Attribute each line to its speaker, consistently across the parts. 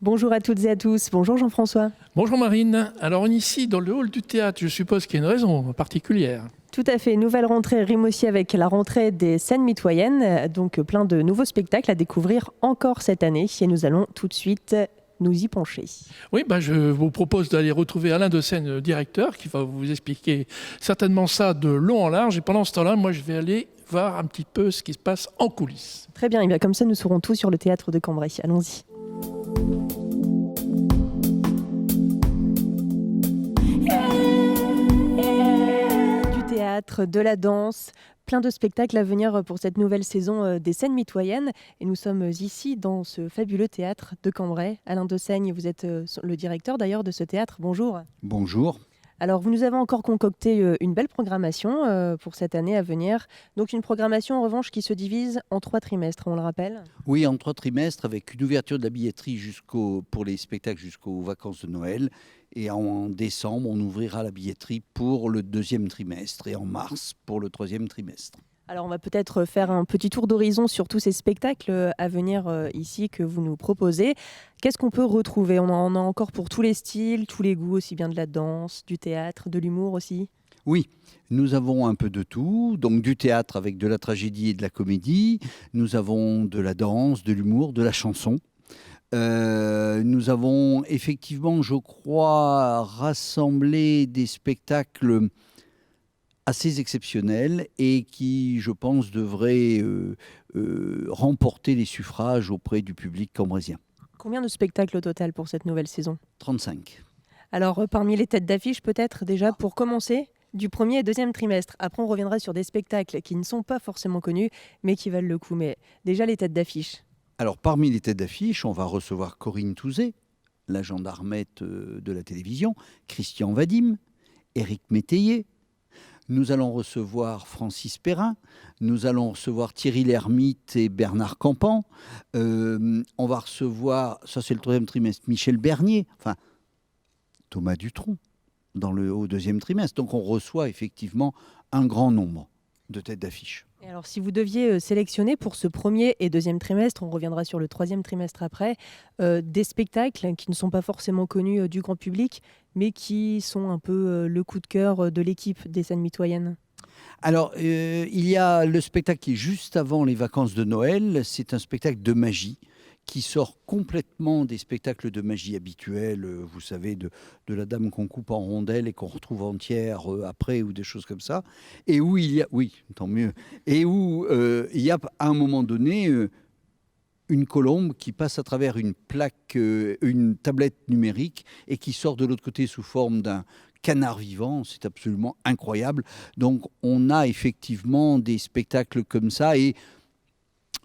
Speaker 1: Bonjour à toutes et à tous. Bonjour Jean-François.
Speaker 2: Bonjour Marine. Alors ici, dans le hall du théâtre, je suppose qu'il y a une raison particulière.
Speaker 1: Tout à fait, nouvelle rentrée rime aussi avec la rentrée des scènes mitoyennes, donc plein de nouveaux spectacles à découvrir encore cette année et nous allons tout de suite nous y pencher.
Speaker 2: Oui, je vous propose d'aller retrouver Alain de Seine, directeur, qui va vous expliquer certainement ça de long en large. Et pendant ce temps-là, moi je vais aller voir un petit peu ce qui se passe en coulisses.
Speaker 1: Très bien, et bien comme ça nous saurons tout sur le théâtre de Cambrai. Allons-y. Du théâtre, de la danse, plein de spectacles à venir pour cette nouvelle saison des scènes mitoyennes. Et nous sommes ici dans ce fabuleux théâtre de Cambrai. Alain de Seigne, vous êtes le directeur d'ailleurs de ce théâtre. Bonjour.
Speaker 3: Bonjour.
Speaker 1: Alors, vous nous avez encore concocté une belle programmation pour cette année à venir. Donc, une programmation en revanche qui se divise en 3 trimestres, on le rappelle.
Speaker 3: Oui, en 3 trimestres, avec une ouverture de la billetterie pour les spectacles jusqu'aux vacances de Noël. Et en décembre, on ouvrira la billetterie pour le 2e trimestre et en mars pour le 3e trimestre.
Speaker 1: Alors, on va peut-être faire un petit tour d'horizon sur tous ces spectacles à venir ici que vous nous proposez. Qu'est-ce qu'on peut retrouver ? On en a encore pour tous les styles, tous les goûts, aussi bien de la danse, du théâtre, de l'humour aussi.
Speaker 3: Oui, nous avons un peu de tout, donc du théâtre avec de la tragédie et de la comédie. Nous avons de la danse, de l'humour, de la chanson. Nous avons effectivement, je crois, rassemblé des spectacles assez exceptionnels et qui, je pense, devraient remporter les suffrages auprès du public cambraisien.
Speaker 1: Combien de spectacles au total pour cette nouvelle saison ?
Speaker 3: 35.
Speaker 1: Alors, parmi les têtes d'affiche, peut-être déjà pour commencer, du 1er et 2e trimestre. Après, on reviendra sur des spectacles qui ne sont pas forcément connus, mais qui valent le coup. Mais déjà, les têtes d'affiche.
Speaker 3: Alors, parmi les têtes d'affiche, on va recevoir Corinne Touzé, la gendarmette de la télévision, Christian Vadim, Éric Métayer. Nous allons recevoir Francis Perrin, nous allons recevoir Thierry Lhermitte et Bernard Campan. On va recevoir, ça c'est le 3e trimestre, Michel Bernier, enfin Thomas Dutronc au 2e trimestre. Donc on reçoit effectivement un grand nombre de têtes d'affiche.
Speaker 1: Et alors, si vous deviez sélectionner pour ce 1er et 2e trimestre, on reviendra sur le 3e trimestre après, des spectacles qui ne sont pas forcément connus du grand public, mais qui sont un peu le coup de cœur de l'équipe des scènes mitoyennes.
Speaker 3: Alors, il y a le spectacle qui est juste avant les vacances de Noël. C'est un spectacle de magie qui sort complètement des spectacles de magie habituels, vous savez, de la dame qu'on coupe en rondelles et qu'on retrouve entière après, ou des choses comme ça. Et où il y a, oui, tant mieux, et où il y a à un moment donné une colombe qui passe à travers une plaque, une tablette numérique et qui sort de l'autre côté sous forme d'un canard vivant. C'est absolument incroyable. Donc on a effectivement des spectacles comme ça et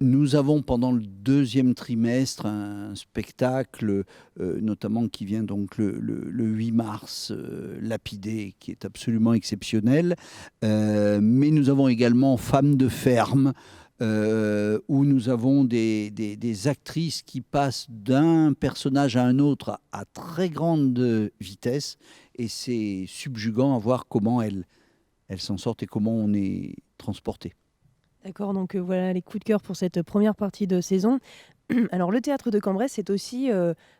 Speaker 3: nous avons pendant le 2e trimestre un spectacle notamment qui vient donc le 8 mars, Lapidé, qui est absolument exceptionnel. Mais nous avons également Femmes de ferme, où nous avons des actrices qui passent d'un personnage à un autre à très grande vitesse. Et c'est subjugant à voir comment elles s'en sortent et comment on est transporté.
Speaker 1: D'accord, donc voilà les coups de cœur pour cette première partie de saison. Alors le théâtre de Cambrai, c'est aussi,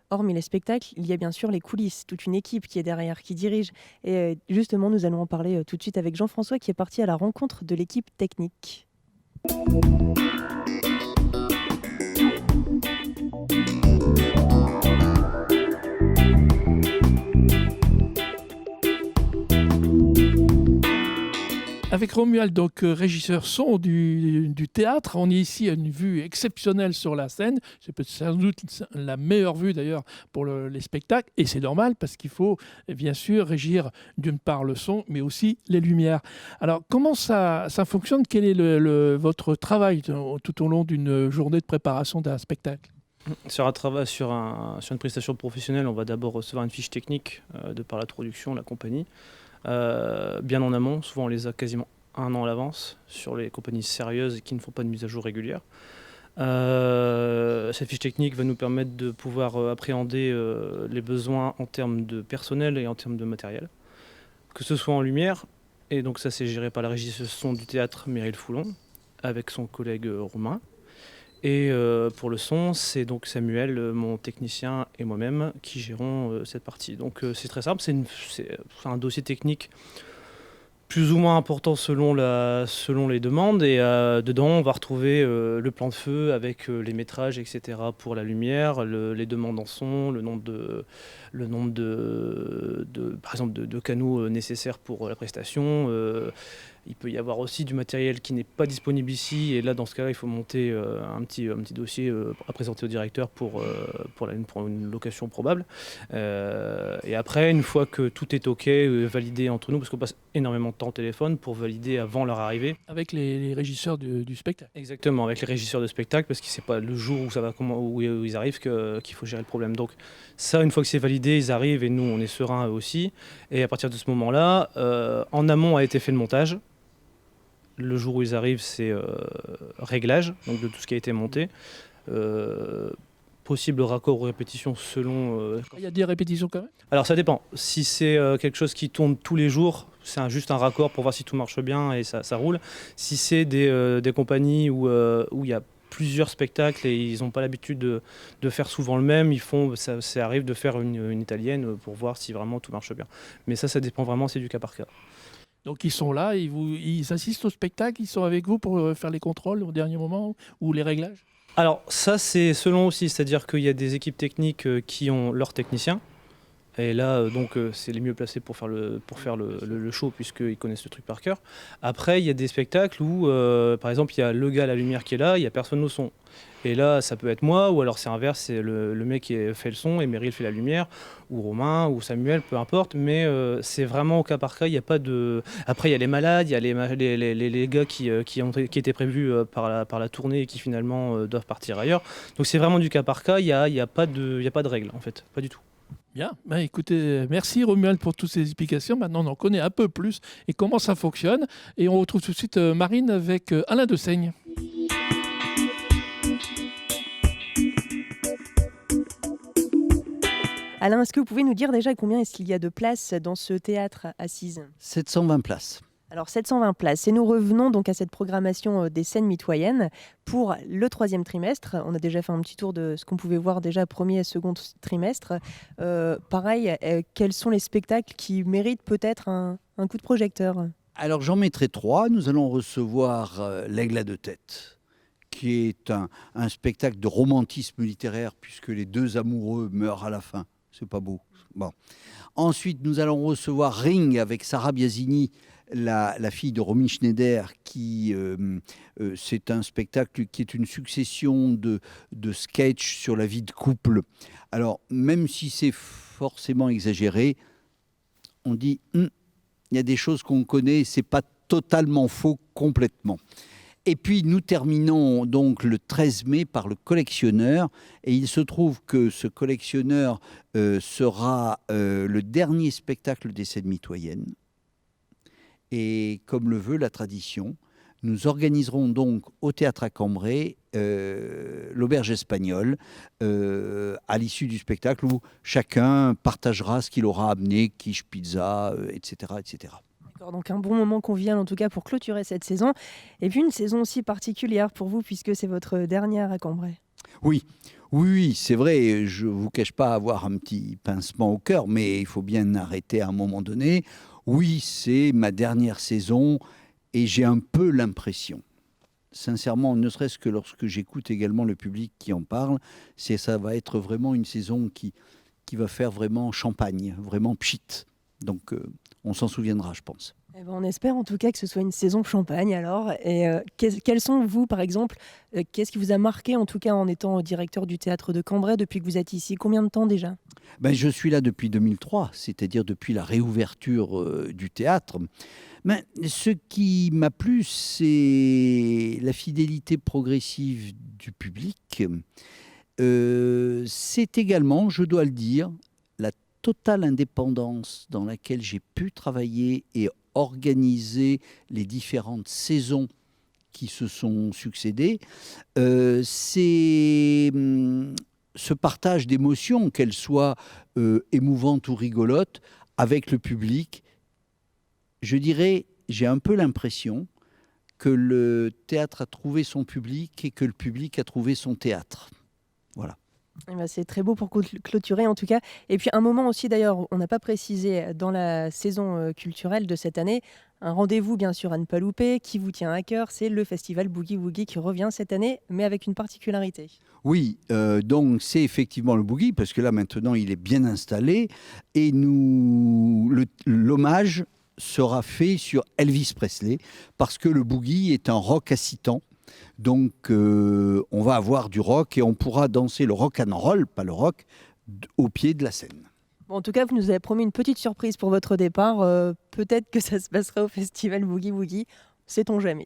Speaker 1: hormis les spectacles, il y a bien sûr les coulisses, toute une équipe qui est derrière, qui dirige. Et justement, nous allons en parler tout de suite avec Jean-François qui est parti à la rencontre de l'équipe technique.
Speaker 2: Avec Romuald, donc régisseur son du théâtre, on est ici à une vue exceptionnelle sur la scène. C'est peut-être sans doute la meilleure vue d'ailleurs pour les spectacles. Et c'est normal parce qu'il faut bien sûr régir d'une part le son, mais aussi les lumières. Alors comment ça fonctionne ? Quel est votre travail tout au long d'une journée de préparation d'un spectacle ?
Speaker 4: Sur une prestation professionnelle, on va d'abord recevoir une fiche technique de par la production, la compagnie. Bien en amont, souvent on les a quasiment 1 an à l'avance sur les compagnies sérieuses et qui ne font pas de mise à jour régulière. Cette fiche technique va nous permettre de pouvoir appréhender les besoins en termes de personnel et en termes de matériel, que ce soit en lumière, et donc ça c'est géré par la régie son du théâtre Meryl Foulon avec son collègue Romain, Et pour le son, c'est donc Samuel, mon technicien, et moi-même qui gérons cette partie. Donc c'est très simple, c'est un dossier technique plus ou moins important selon les demandes. Et dedans, on va retrouver le plan de feu avec les métrages, etc. pour la lumière, les demandes en son, le nombre par exemple, de canaux nécessaires pour la prestation. Il peut y avoir aussi du matériel qui n'est pas disponible ici, et là dans ce cas-là il faut monter un petit dossier à présenter au directeur pour une location probable. Et après, une fois que tout est ok, validé entre nous, parce qu'on passe énormément de temps au téléphone pour valider avant leur arrivée.
Speaker 2: Avec les régisseurs du spectacle.
Speaker 4: Exactement, avec les régisseurs de spectacle, parce que c'est pas le jour où où ils arrivent qu'il faut gérer le problème. Donc ça, une fois que c'est validé, ils arrivent et nous on est sereins eux aussi. Et à partir de ce moment-là, en amont a été fait le montage. Le jour où ils arrivent, c'est réglage, donc de tout ce qui a été monté. Possible raccord ou répétition selon...
Speaker 2: Il y a des répétitions quand même.
Speaker 4: Alors ça dépend. Si c'est quelque chose qui tourne tous les jours, c'est juste un raccord pour voir si tout marche bien et ça roule. Si c'est des compagnies où il y a plusieurs spectacles et ils n'ont pas l'habitude de faire souvent le même, ça arrive de faire une italienne pour voir si vraiment tout marche bien. Mais ça dépend vraiment, c'est du cas par cas.
Speaker 2: Donc ils sont là, ils assistent au spectacle, ils sont avec vous pour faire les contrôles au dernier moment ou les réglages.
Speaker 4: Alors ça c'est selon aussi, c'est-à-dire qu'il y a des équipes techniques qui ont leurs techniciens. Et là, c'est les mieux placés pour faire le show, puisqu'ils connaissent le truc par cœur. Après, il y a des spectacles où, par exemple, il y a le gars à la lumière qui est là, il n'y a personne au son. Et là, ça peut être moi, ou alors c'est inverse, c'est le mec qui fait le son, et Meryl fait la lumière, ou Romain, ou Samuel, peu importe. Mais c'est vraiment au cas par cas, il n'y a pas de... Après, il y a les malades, il y a les gars qui étaient prévus par la tournée et qui finalement doivent partir ailleurs. Donc c'est vraiment du cas par cas, il n'y a pas de règle, en fait, pas du tout.
Speaker 2: Bien, écoutez, merci Romuald pour toutes ces explications. Maintenant, on en connaît un peu plus et comment ça fonctionne. Et on retrouve tout de suite Marine avec Alain Dessaigne.
Speaker 1: Alain, est-ce que vous pouvez nous dire déjà combien est-ce qu'il y a de places dans ce théâtre assise ?
Speaker 3: 720 places.
Speaker 1: Alors 720 places. Et nous revenons donc à cette programmation des scènes mitoyennes pour le 3e trimestre. On a déjà fait un petit tour de ce qu'on pouvait voir déjà premier et second trimestre. Pareil, quels sont les spectacles qui méritent peut-être un coup de projecteur ?
Speaker 3: Alors j'en mettrai 3. Nous allons recevoir L'Aigle à 2 têtes, qui est un spectacle de romantisme littéraire puisque les deux amoureux meurent à la fin. C'est pas beau. Bon. Ensuite, nous allons recevoir Ring avec Sarah Biasini, la fille de Romy Schneider, qui c'est un spectacle qui est une succession de sketchs sur la vie de couple. Alors, même si c'est forcément exagéré, on dit il y a des choses qu'on connaît, c'est pas totalement faux complètement. Et puis nous terminons donc le 13 mai par le collectionneur, et il se trouve que ce collectionneur sera le dernier spectacle des scènes mitoyennes. Et comme le veut la tradition, nous organiserons donc au Théâtre à Cambrai l'auberge espagnole à l'issue du spectacle où chacun partagera ce qu'il aura amené, quiche pizza, etc., etc.
Speaker 1: D'accord, donc un bon moment convivial en tout cas pour clôturer cette saison. Et puis une saison aussi particulière pour vous puisque c'est votre dernière à Cambrai.
Speaker 3: Oui, c'est vrai, je ne vous cache pas avoir un petit pincement au cœur, mais il faut bien arrêter à un moment donné. Oui, c'est ma dernière saison et j'ai un peu l'impression, sincèrement, ne serait-ce que lorsque j'écoute également le public qui en parle, ça va être vraiment une saison qui va faire vraiment champagne, vraiment pchit. Donc on s'en souviendra, je pense.
Speaker 1: Eh ben, on espère en tout cas que ce soit une saison champagne alors. Et quels sont vous, par exemple, qu'est-ce qui vous a marqué en tout cas en étant directeur du théâtre de Cambrai depuis que vous êtes ici ? Combien de temps déjà ?
Speaker 3: Je suis là depuis 2003, c'est-à-dire depuis la réouverture du théâtre. Mais ce qui m'a plu, c'est la fidélité progressive du public. C'est également, je dois le dire, la totale indépendance dans laquelle j'ai pu travailler et organiser les différentes saisons qui se sont succédées. C'est ce partage d'émotions, qu'elles soient émouvantes ou rigolotes, avec le public. Je dirais, j'ai un peu l'impression que le théâtre a trouvé son public et que le public a trouvé son théâtre. Voilà.
Speaker 1: Eh ben, c'est très beau pour clôturer en tout cas. Et puis un moment aussi d'ailleurs, on n'a pas précisé dans la saison culturelle de cette année, un rendez-vous bien sûr à ne pas louper, qui vous tient à cœur, c'est le festival Boogie Woogie qui revient cette année, mais avec une particularité.
Speaker 3: Oui, donc c'est effectivement le boogie, parce que là maintenant il est bien installé, et l'hommage sera fait sur Elvis Presley, parce que le boogie est un rock à 6 temps. Donc on va avoir du rock et on pourra danser le rock and roll, pas le rock, au pied de la scène.
Speaker 1: Bon, en tout cas, vous nous avez promis une petite surprise pour votre départ. Peut-être que ça se passera au festival Boogie Woogie. Sait-on jamais.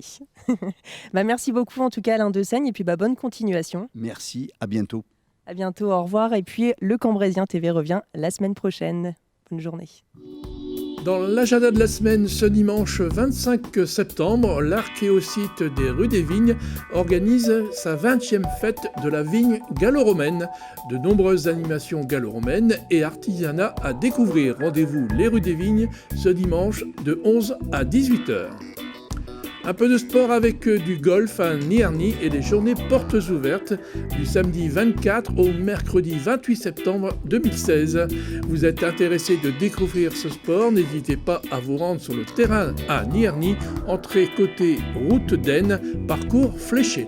Speaker 1: Merci beaucoup en tout cas Alain Dessaigne et puis bonne continuation.
Speaker 3: Merci, à bientôt.
Speaker 1: À bientôt, au revoir. Et puis le Cambrésien TV revient la semaine prochaine. Bonne journée.
Speaker 2: Dans l'agenda de la semaine, ce dimanche 25 septembre, l'Archéosite des rues des Vignes organise sa 20e fête de la vigne gallo-romaine. De nombreuses animations gallo-romaines et artisanat à découvrir. Rendez-vous les rues des Vignes ce dimanche de 11 à 18h. Un peu de sport avec du golf à Nierny et des journées portes ouvertes du samedi 24 au mercredi 28 septembre 2016. Vous êtes intéressé de découvrir ce sport, n'hésitez pas à vous rendre sur le terrain à Nierny, entrée côté route d'Aisne, parcours fléché.